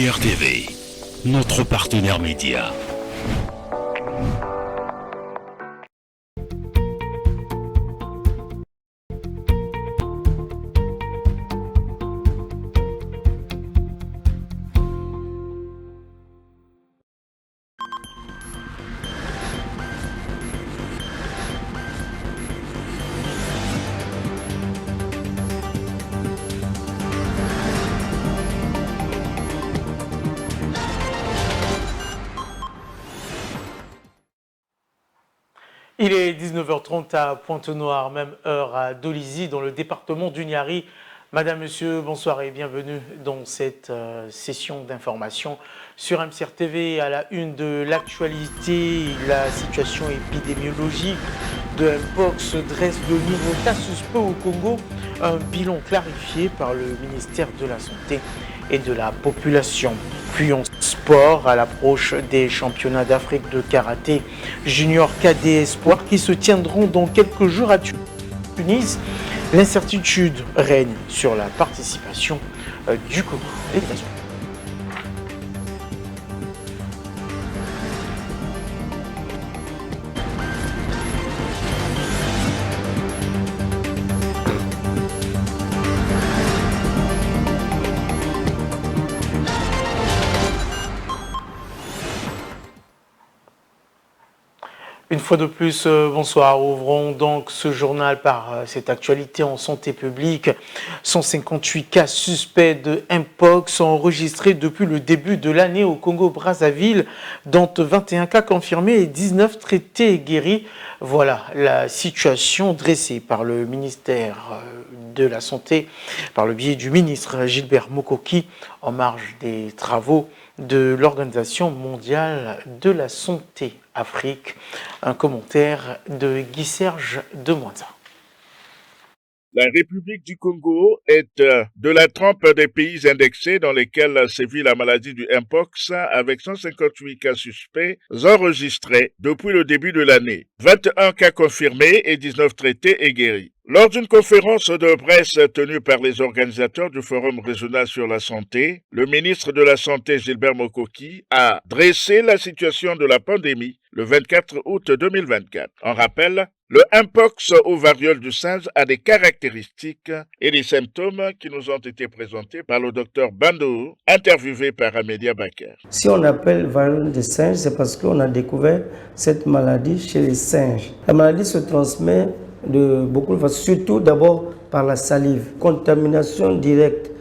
MCR-TV, notre partenaire média. Il est 19h30 à Pointe-Noire, même heure à Dolisie, dans le département du Niari. Madame, Monsieur, bonsoir et bienvenue dans cette session d'information sur MCR TV. À la une de l'actualité, la situation épidémiologique de Mpox dresse de nouveaux cas suspects au Congo. Un bilan clarifié par le ministère de la Santé et de la Population. Puis en sport, à l'approche des championnats d'Afrique de karaté junior cadet espoir qui se tiendront dans quelques jours à Tunis, l'incertitude règne sur la participation du Congo. Une fois de plus, bonsoir. Ouvrons donc ce journal par cette actualité en santé publique. 158 cas suspects de Mpox sont enregistrés depuis le début de l'année au Congo-Brazzaville, dont 21 cas confirmés et 19 traités et guéris. Voilà la situation dressée par le ministère de la Santé, par le biais du ministre Gilbert Mokoki, en marge des travaux de l'Organisation mondiale de la santé Afrique. Un commentaire de Guy-Serge de Moinza. La République du Congo est de la trempe des pays indexés dans lesquels sévit la maladie du Mpox, avec 158 cas suspects enregistrés depuis le début de l'année, 21 cas confirmés et 19 traités et guéris. Lors d'une conférence de presse tenue par les organisateurs du Forum régional sur la santé, le ministre de la Santé Gilbert Mokoki a dressé la situation de la pandémie le 24 août 2024. En rappel, le Mpox ou variole du singe a des caractéristiques et des symptômes qui nous ont été présentés par le docteur Bandou, interviewé par Amélia Baker. Si on appelle variole du singe, c'est parce qu'on a découvert cette maladie chez les singes. La maladie se transmet de beaucoup de façons, surtout d'abord par la salive. Contamination directe,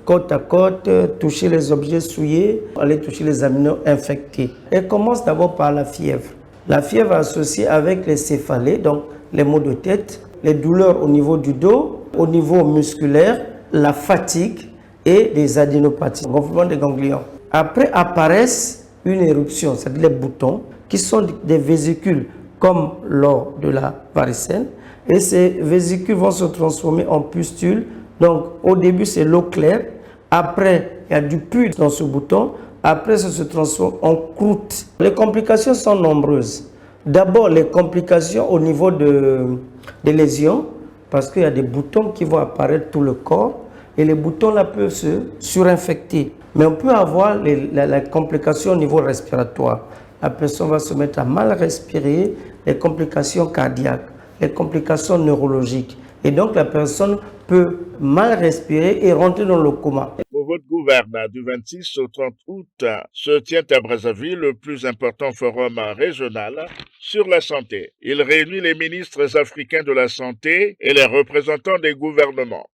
côte à côte, toucher les objets souillés, aller toucher les aminaux infectés. Elle commence d'abord par la fièvre. La fièvre associée avec les céphalées, donc les maux de tête, les douleurs au niveau du dos, au niveau musculaire, la fatigue et des adénopathies, gonflement des ganglions. Après apparaissent une éruption, c'est-à-dire les boutons, qui sont des vésicules comme lors de la varicelle. Et ces vésicules vont se transformer en pustules. Donc au début c'est l'eau claire, après il y a du pus dans ce bouton, après ça se transforme en croûte. Les complications sont nombreuses. D'abord les complications au niveau des lésions, parce qu'il y a des boutons qui vont apparaître tout le corps, et les boutons là peuvent se surinfecter. Mais on peut avoir la complication au niveau respiratoire. La personne va se mettre à mal respirer, les complications cardiaques, les complications neurologiques. Et donc la personne peut mal respirer et rentrer dans le coma. Pour votre gouvernement, du 26 au 30 août, se tient à Brazzaville le plus important forum régional sur la santé. Il réunit les ministres africains de la santé et les représentants des gouvernements.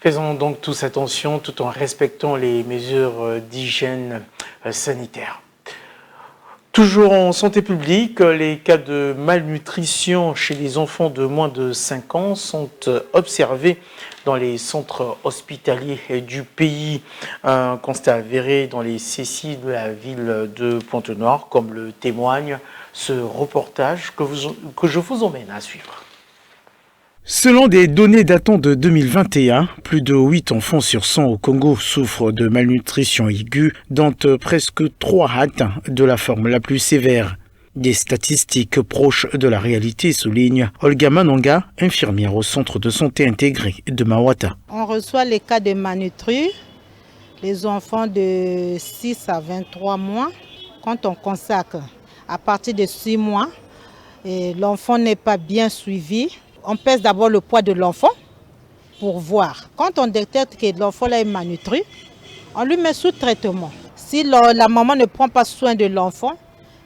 Faisons donc tous attention tout en respectant les mesures d'hygiène sanitaire. Toujours en santé publique, les cas de malnutrition chez les enfants de moins de 5 ans sont observés dans les centres hospitaliers du pays. Un constat avéré dans les CCI de la ville de Pointe-Noire, comme le témoigne ce reportage que je vous emmène à suivre. Selon des données datant de 2021, plus de 8 enfants sur 100 au Congo souffrent de malnutrition aiguë, dont presque 3 atteints de la forme la plus sévère. Des statistiques proches de la réalité, souligne Olga Manonga, infirmière au centre de santé intégré de Mawata. On reçoit les cas de malnutrie Les enfants de 6 à 23 mois, quand on consacre à partir de 6 mois, et l'enfant n'est pas bien suivi, on pèse d'abord le poids de l'enfant pour voir. Quand on détecte que l'enfant est malnutri, on lui met sous traitement. Si la maman ne prend pas soin de l'enfant,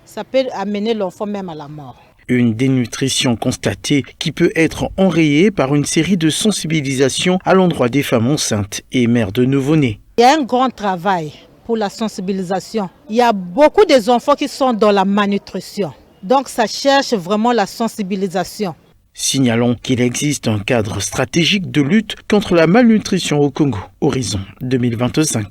ça peut amener l'enfant même à la mort. Une dénutrition constatée qui peut être enrayée par une série de sensibilisations à l'endroit des femmes enceintes et mères de nouveau-nés. Il y a un grand travail pour la sensibilisation. Il y a beaucoup d'enfants qui sont dans la malnutrition. Donc ça cherche vraiment la sensibilisation. Signalons qu'il existe un cadre stratégique de lutte contre la malnutrition au Congo, horizon 2025.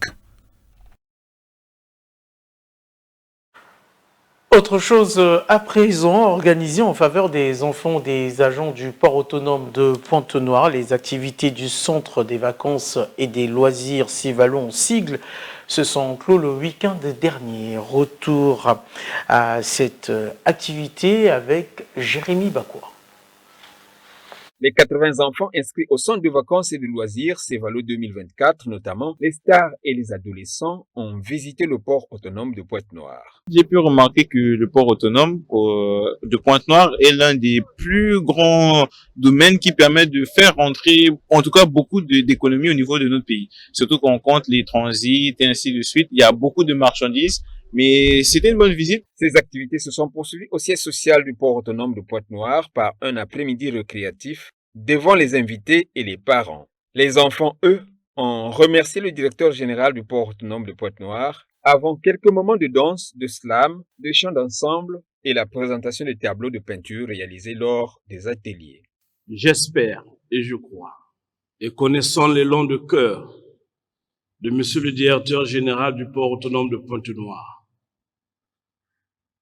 Autre chose à présent, organisée en faveur des enfants des agents du port autonome de Pointe-Noire, les activités du centre des vacances et des loisirs Civalo en sigle se sont clos le week-end dernier. Retour à cette activité avec Jérémy Bakoua. Les 80 enfants inscrits au centre de vacances et de loisirs Civalo 2024, notamment les stars et les adolescents, ont visité le port autonome de Pointe-Noire. J'ai pu remarquer que le port autonome de Pointe-Noire est l'un des plus grands domaines qui permet de faire entrer, en tout cas, beaucoup d'économies au niveau de notre pays. Surtout quand on compte les transits et ainsi de suite. Il y a beaucoup de marchandises. Mais c'était une bonne visite. Ces activités se sont poursuivies au siège social du port autonome de Pointe-Noire par un après-midi récréatif devant les invités et les parents. Les enfants, eux, ont remercié le directeur général du port autonome de Pointe-Noire avant quelques moments de danse, de slam, de chant d'ensemble et la présentation de tableaux de peinture réalisés lors des ateliers. J'espère et je crois, et connaissant les longs de cœur de Monsieur le directeur général du port autonome de Pointe-Noire,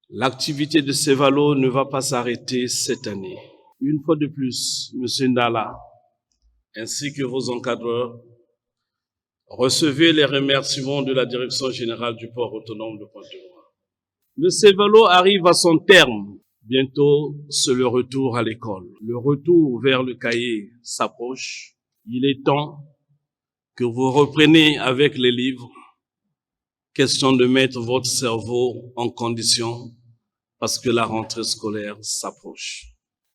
l'activité de Civalo ne va pas s'arrêter cette année. Une fois de plus, Monsieur Ndala, ainsi que vos encadreurs, recevez les remerciements de la direction générale du port autonome de Pointe-Noire. Le Civalo arrive à son terme. Bientôt, c'est le retour à l'école. Le retour vers le cahier s'approche. Il est temps que vous repreniez avec les livres. Question de mettre votre cerveau en condition parce que la rentrée scolaire s'approche.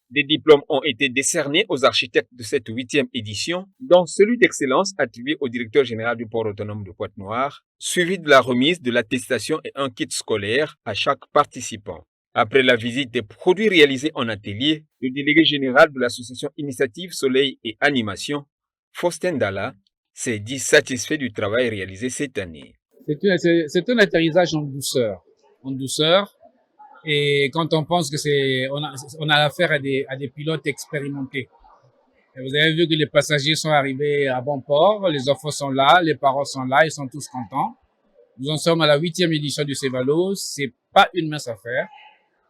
Des diplômes ont été décernés aux architectes de cette 8e édition, dont celui d'excellence attribué au directeur général du port autonome de Pointe-Noire, suivi de la remise de l'attestation et un kit scolaire à chaque participant. Après la visite des produits réalisés en atelier, le délégué général de l'association Initiative Soleil et Animation, Faustin Dalla, s'est dit satisfait du travail réalisé cette année. C'est un atterrissage en douceur. Et quand on pense que on a affaire à des pilotes expérimentés. Et vous avez vu que les passagers sont arrivés à bon port, les enfants sont là, les parents sont là, ils sont tous contents. Nous en sommes à la 8e édition du Civalo. C'est pas une mince affaire.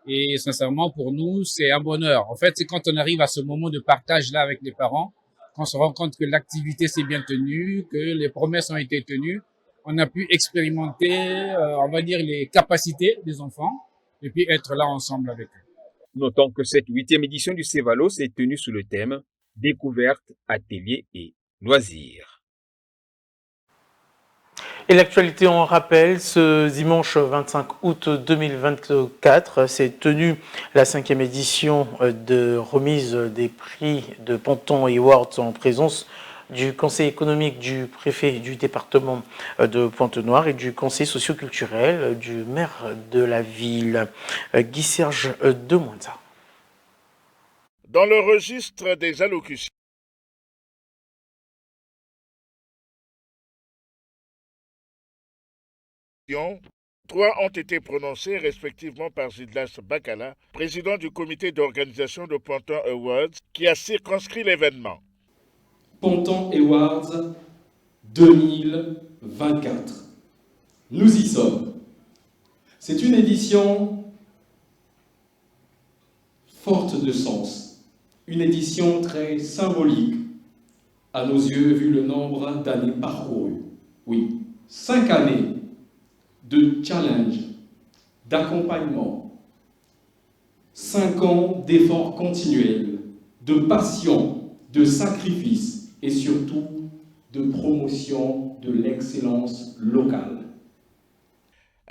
Et sincèrement, pour nous, c'est un bonheur. En fait, c'est quand on arrive à ce moment de partage là avec les parents, qu'on se rend compte que l'activité s'est bien tenue, que les promesses ont été tenues. On a pu expérimenter, on va dire, les capacités des enfants et puis être là ensemble avec eux. Notons que cette 8e édition du Civalo s'est tenue sous le thème « Découverte, atelier et loisirs ». Et l'actualité en rappel, ce dimanche 25 août 2024 s'est tenue la 5e édition de remise des prix de Ponton Awards en présence du conseil économique du préfet du département de Pointe-Noire et du conseil socio-culturel du maire de la ville, Guy-Serge Demoinza. Dans le registre des allocutions, trois ont été prononcés respectivement par Zidlas Bakala, président du comité d'organisation de Ponton Awards, qui a circonscrit l'événement. Ponton Awards 2024. Nous y sommes. C'est une édition forte de sens, une édition très symbolique, à nos yeux, vu le nombre d'années parcourues. Oui, 5 années de challenge, d'accompagnement, 5 ans d'efforts continuels, de passion, de sacrifice et surtout de promotion de l'excellence locale.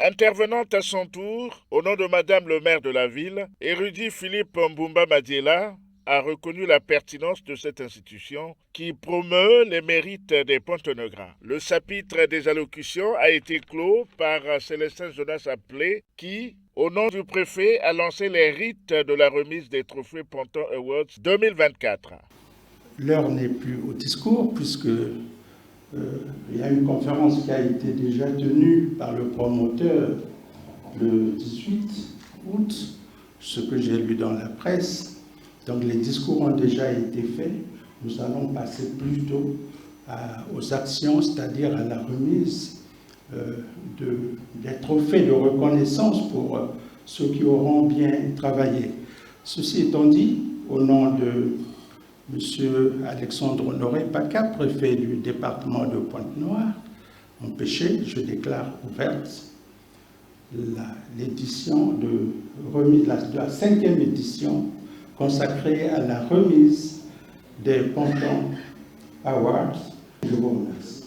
Intervenante à son tour, au nom de Madame le maire de la ville, érudit Philippe Mbumba Madiela a reconnu la pertinence de cette institution qui promeut les mérites des Pontonegras. Le chapitre des allocutions a été clos par Célestin Jonas Appelé qui, au nom du préfet, a lancé les rites de la remise des trophées Ponton Awards 2024. L'heure n'est plus au discours puisque il y a une conférence qui a été déjà tenue par le promoteur le 18 août, ce que j'ai lu dans la presse. Donc les discours ont déjà été faits. Nous allons passer plutôt aux actions, c'est-à-dire à la remise des trophées de reconnaissance pour ceux qui auront bien travaillé. Ceci étant dit, au nom de M. Alexandre Honoré Paca, préfet du département de Pointe-Noire, empêché, je déclare ouverte l'édition de la 5e édition consacrée à la remise des Ponton Awards. Je vous remercie.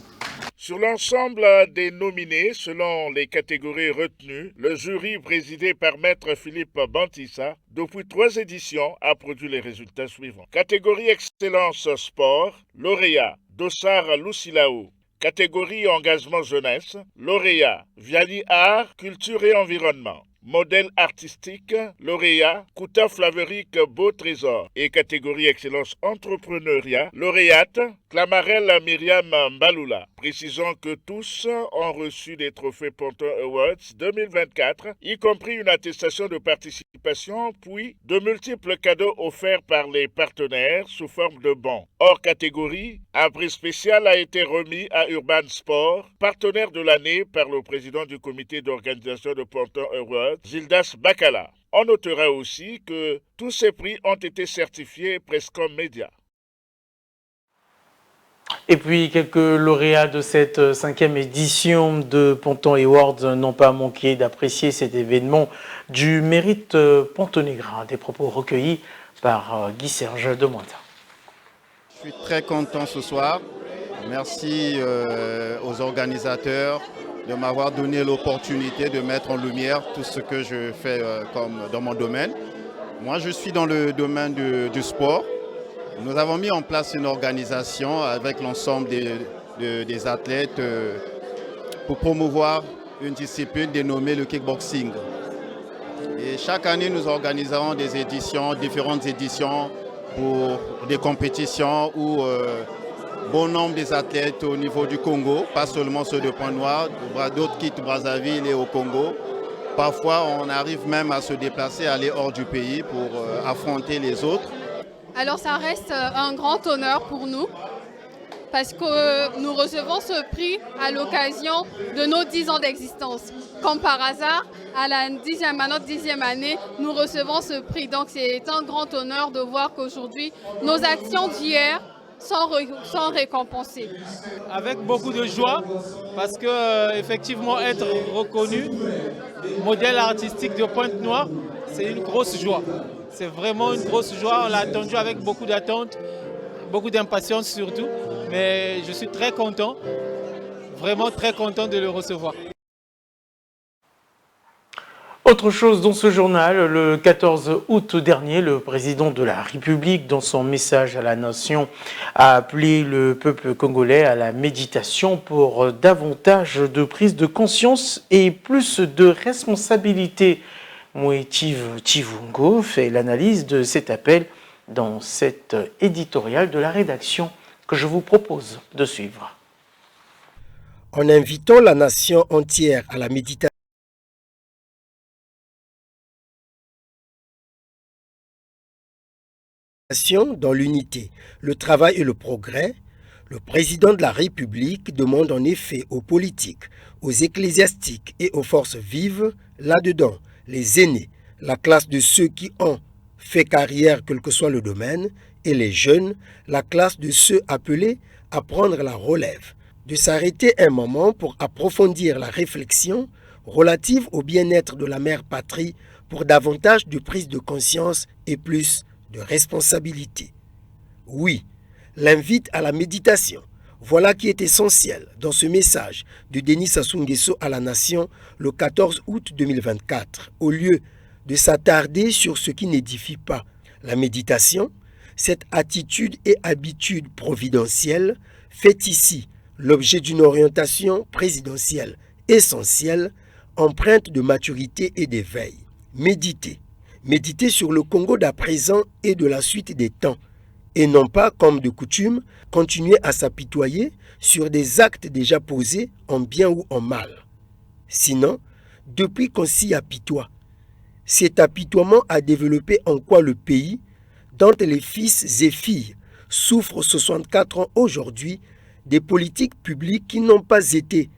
Sur l'ensemble des nominés, selon les catégories retenues, le jury présidé par Maître Philippe Bantissa, depuis 3 éditions, a produit les résultats suivants. Catégorie Excellence Sport, lauréat Dossar Lucilaou. Catégorie Engagement Jeunesse, lauréat Viali Art, Culture et Environnement. Modèle artistique, lauréat Kouta Flaveric Beau Trésor. Et catégorie Excellence Entrepreneuriat, lauréate Clamarelle Myriam Mbaloula. Précisons que tous ont reçu des trophées Ponton Awards 2024, y compris une attestation de participation, puis de multiples cadeaux offerts par les partenaires sous forme de bons. Hors catégorie, un prix spécial a été remis à Urban Sport, partenaire de l'année par le président du comité d'organisation de Ponton Awards, Gildas Bakala. On notera aussi que tous ces prix ont été certifiés Prescom Media. Et puis, quelques lauréats de cette 5e édition de Ponton Awards n'ont pas manqué d'apprécier cet événement du mérite pontonégrin. Des propos recueillis par Guy-Serge de Mointa. Je suis très content ce soir. Merci aux organisateurs de m'avoir donné l'opportunité de mettre en lumière tout ce que je fais comme dans mon domaine. Moi, je suis dans le domaine du sport. Nous avons mis en place une organisation avec l'ensemble des athlètes pour promouvoir une discipline dénommée le kickboxing. Et chaque année, nous organisons des éditions, différentes éditions pour des compétitions où bon nombre des athlètes au niveau du Congo, pas seulement ceux de Pointe-Noire, d'autres quittent Brazzaville et au Congo. Parfois, on arrive même à se déplacer, aller hors du pays pour affronter les autres. Alors ça reste un grand honneur pour nous parce que nous recevons ce prix à l'occasion de nos 10 ans d'existence. Comme par hasard, à notre 10e année, nous recevons ce prix. Donc c'est un grand honneur de voir qu'aujourd'hui, nos actions d'hier sont récompensées. Avec beaucoup de joie parce que effectivement être reconnu modèle artistique de Pointe-Noire, c'est une grosse joie. C'est vraiment une grosse joie, on l'a attendu avec beaucoup d'attente, beaucoup d'impatience surtout, mais je suis très content, vraiment très content de le recevoir. Autre chose dans ce journal, le 14 août dernier, le président de la République, dans son message à la nation, a appelé le peuple congolais à la méditation pour davantage de prise de conscience et plus de responsabilité. Moïtive Chivungo fait l'analyse de cet appel dans cet éditorial de la rédaction que je vous propose de suivre. En invitant la nation entière à la méditation dans l'unité, le travail et le progrès, le président de la République demande en effet aux politiques, aux ecclésiastiques et aux forces vives, là-dedans, les aînés, la classe de ceux qui ont fait carrière quel que soit le domaine, et les jeunes, la classe de ceux appelés à prendre la relève, de s'arrêter un moment pour approfondir la réflexion relative au bien-être de la mère patrie pour davantage de prise de conscience et plus de responsabilité. Oui, l'invite à la méditation, Voilà qui est essentiel dans ce message de Denis Sassou Nguesso à la nation le 14 août 2024. Au lieu de s'attarder sur ce qui n'édifie pas, la méditation, cette attitude et habitude providentielle, fait ici l'objet d'une orientation présidentielle essentielle, empreinte de maturité et d'éveil. Méditer. Méditer sur le Congo d'à présent et de la suite des temps, et non pas, comme de coutume, continuer à s'apitoyer sur des actes déjà posés en bien ou en mal. Sinon, depuis qu'on s'y apitoie, cet apitoiement a développé en quoi le pays, dont les fils et filles souffrent 64 ans aujourd'hui, des politiques publiques qui n'ont pas été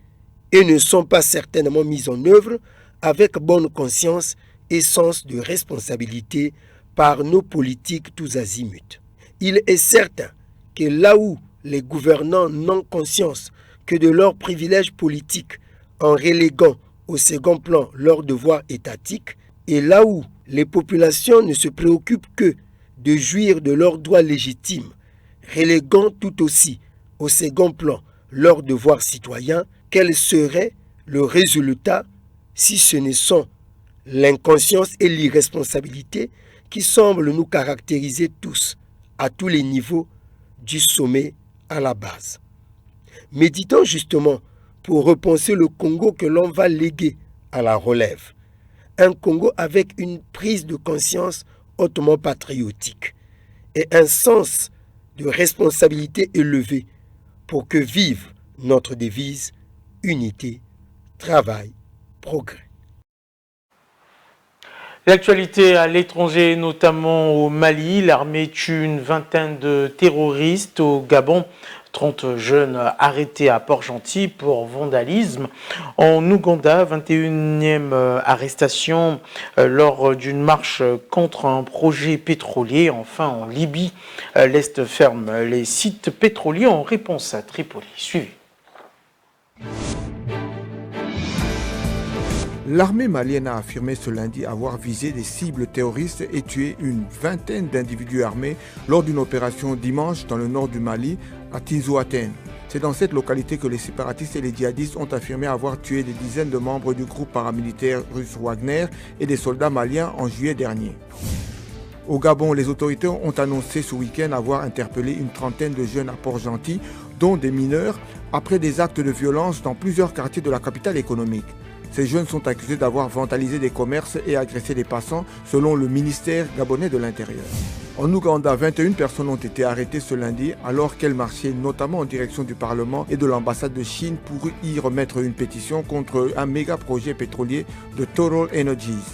et ne sont pas certainement mises en œuvre avec bonne conscience et sens de responsabilité par nos politiques tous azimuts. Il est certain que là où les gouvernants n'ont conscience que de leurs privilèges politiques en reléguant au second plan leurs devoirs étatiques, et là où les populations ne se préoccupent que de jouir de leurs droits légitimes, reléguant tout aussi au second plan leurs devoirs citoyens, quel serait le résultat si ce ne sont l'inconscience et l'irresponsabilité qui semblent nous caractériser tous, à tous les niveaux, du sommet à la base. Méditons justement pour repenser le Congo que l'on va léguer à la relève. Un Congo avec une prise de conscience hautement patriotique et un sens de responsabilité élevé pour que vive notre devise unité, travail, progrès. L'actualité à l'étranger, notamment au Mali, l'armée tue une vingtaine de terroristes. Au Gabon, 30 jeunes arrêtés à Port-Gentil pour vandalisme. En Ouganda, 21e arrestation lors d'une marche contre un projet pétrolier. Enfin, en Libye, l'Est ferme les sites pétroliers en réponse à Tripoli. Suivez. L'armée malienne a affirmé ce lundi avoir visé des cibles terroristes et tué une vingtaine d'individus armés lors d'une opération dimanche dans le nord du Mali, à Tinzouaten. C'est dans cette localité que les séparatistes et les djihadistes ont affirmé avoir tué des dizaines de membres du groupe paramilitaire russe Wagner et des soldats maliens en juillet dernier. Au Gabon, les autorités ont annoncé ce week-end avoir interpellé une trentaine de jeunes à Port-Gentil, dont des mineurs, après des actes de violence dans plusieurs quartiers de la capitale économique. Ces jeunes sont accusés d'avoir vandalisé des commerces et agressé des passants, selon le ministère gabonais de l'Intérieur. En Ouganda, 21 personnes ont été arrêtées ce lundi alors qu'elles marchaient notamment en direction du Parlement et de l'ambassade de Chine pour y remettre une pétition contre un méga projet pétrolier de Total Energies.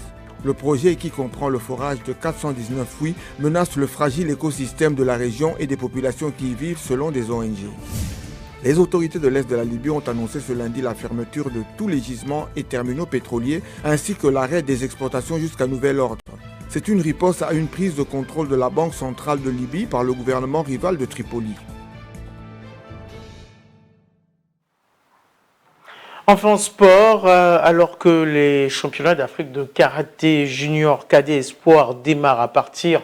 Le projet, qui comprend le forage de 419 puits, menace le fragile écosystème de la région et des populations qui y vivent selon des ONG. Les autorités de l'Est de la Libye ont annoncé ce lundi la fermeture de tous les gisements et terminaux pétroliers ainsi que l'arrêt des exportations jusqu'à nouvel ordre. C'est une riposte à une prise de contrôle de la Banque centrale de Libye par le gouvernement rival de Tripoli. Enfin, sport, alors que les championnats d'Afrique de karaté junior cadet espoir démarrent à partir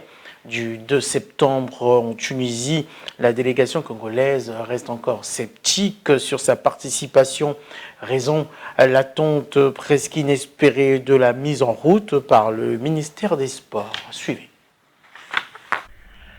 du 2 septembre en Tunisie, la délégation congolaise reste encore sceptique sur sa participation, raison l'attente presque inespérée de la mise en route par le ministère des Sports. Suivez.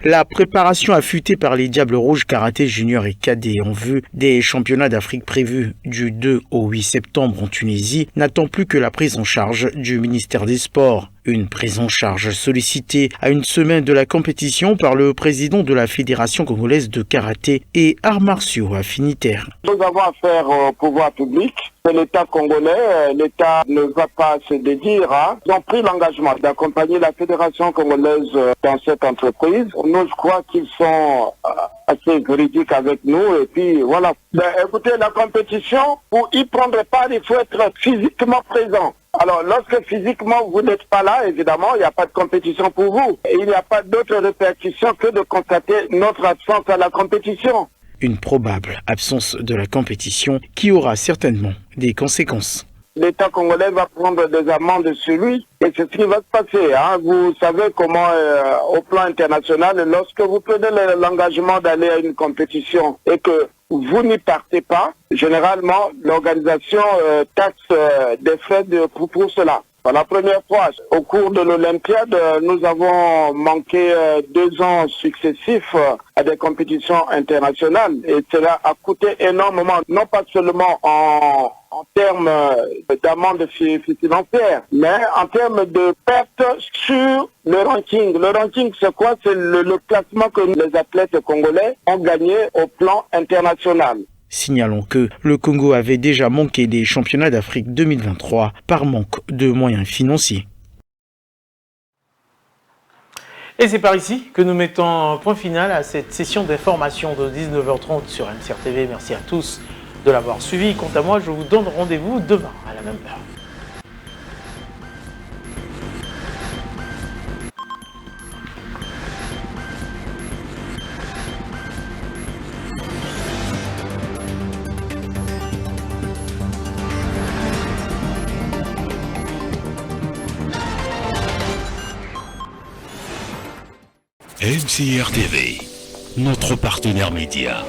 La préparation affûtée par les Diables Rouges karaté junior et cadet en vue des championnats d'Afrique prévus du 2 au 8 septembre en Tunisie n'attend plus que la prise en charge du ministère des Sports. Une prise en charge sollicitée à une semaine de la compétition par le président de la Fédération congolaise de karaté et arts martiaux affinitaires. Nous avons affaire au pouvoir public. C'est l'État congolais. L'État ne va pas se dédire. Ils ont pris l'engagement d'accompagner la Fédération congolaise dans cette entreprise. Nous, je crois qu'ils sont assez juridiques avec nous. Et puis, voilà. Écoutez, la compétition, pour y prendre part, il faut être physiquement présent. Alors, lorsque physiquement vous n'êtes pas là, évidemment, il n'y a pas de compétition pour vous. Et il n'y a pas d'autre répercussion que de constater notre absence à la compétition. Une probable absence de la compétition qui aura certainement des conséquences. l'État congolais va prendre des amendes sur lui. Et c'est ce qui va se passer. Hein. Vous savez comment, au plan international, lorsque vous prenez l'engagement d'aller à une compétition et que vous n'y partez pas, généralement, l'organisation taxe des frais pour cela. Pour la première fois, au cours de l'Olympiade, nous avons manqué 2 ans successifs à des compétitions internationales et cela a coûté énormément, non pas seulement en termes d'amende financière, mais en termes de perte sur le ranking. Le ranking, c'est quoi? C'est le classement que les athlètes congolais ont gagné au plan international. Signalons que le Congo avait déjà manqué des championnats d'Afrique 2023 par manque de moyens financiers. Et c'est par ici que nous mettons un point final à cette session d'information de 19h30 sur MCR TV. Merci à tous de l'avoir suivi. Quant à moi, je vous donne rendez-vous demain à la même heure. MCR TV, notre partenaire média.